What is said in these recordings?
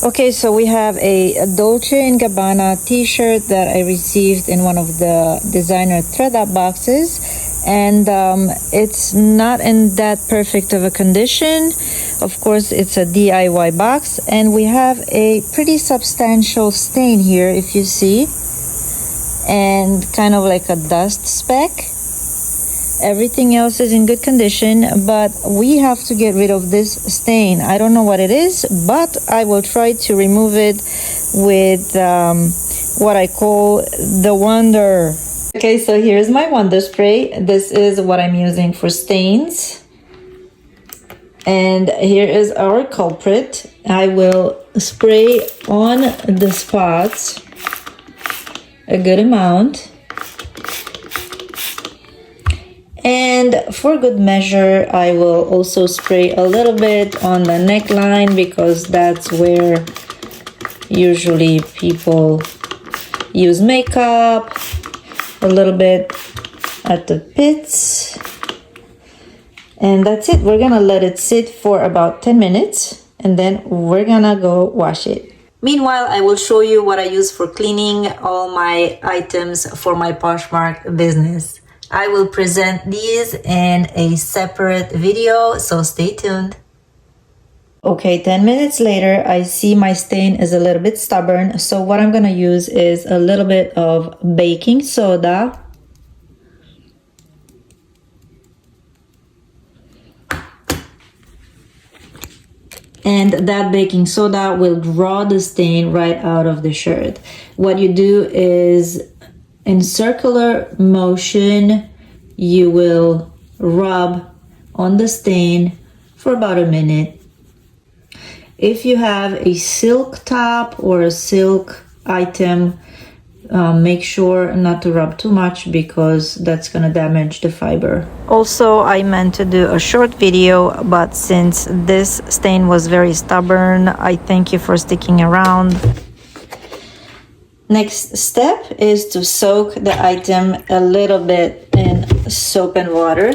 Okay, so we have a Dolce & Gabbana t-shirt that I received in one of the designer thread-up boxes, and it's not in that perfect of a condition. Of course, it's a DIY box, and we have a pretty substantial stain here, if you see, and kind of like a dust speck. Everything else is in good condition, but we have to get rid of this stain. I don't know what it is, but I will try to remove it with what I call the Wonder. Okay, so here's my Wonder Spray. This is what I'm using for stains. And here is our culprit. I will spray on the spots a good amount. And for good measure, I will also spray a little bit on the neckline, because that's where usually people use makeup, a little bit at the pits. And that's it. We're gonna let it sit for about 10 minutes and then we're gonna go wash it. Meanwhile, I will show you what I use for cleaning all my items for my Poshmark business. I will present these in a separate video, so stay tuned. Okay, 10 minutes later, I see my stain is a little bit stubborn, so what I'm gonna use is a little bit of baking soda. And that baking soda will draw the stain right out of the shirt. What you do is, in circular motion, you will rub on the stain for about a minute. If you have a silk top or a silk item, make sure not to rub too much, because that's gonna damage the fiber. Also, I meant to do a short video, but since this stain was very stubborn, I thank you for sticking around. Next step is to soak the item a little bit in soap and water.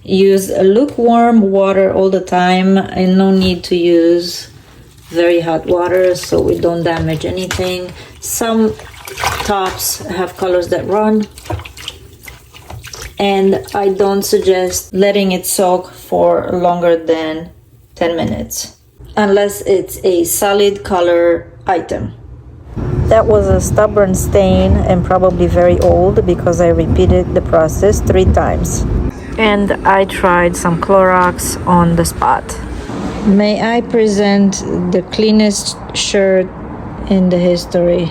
Use lukewarm water all the time, and no need to use very hot water so we don't damage anything. Some tops have colors that run, and I don't suggest letting it soak for longer than 10 minutes. Unless it's a solid color item. That was a stubborn stain and probably very old, because I repeated the process 3 times. And I tried some Clorox on the spot. May I present the cleanest shirt in the history.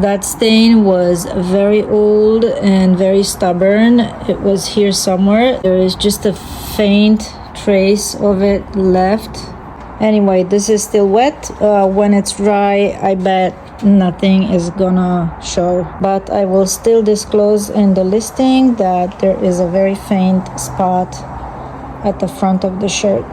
That stain was very old and very stubborn. It was here somewhere. There is just a faint trace of it left. Anyway, this is still wet. When it's dry, I bet nothing is gonna show. But I will still disclose in the listing that there is a very faint spot at the front of the shirt.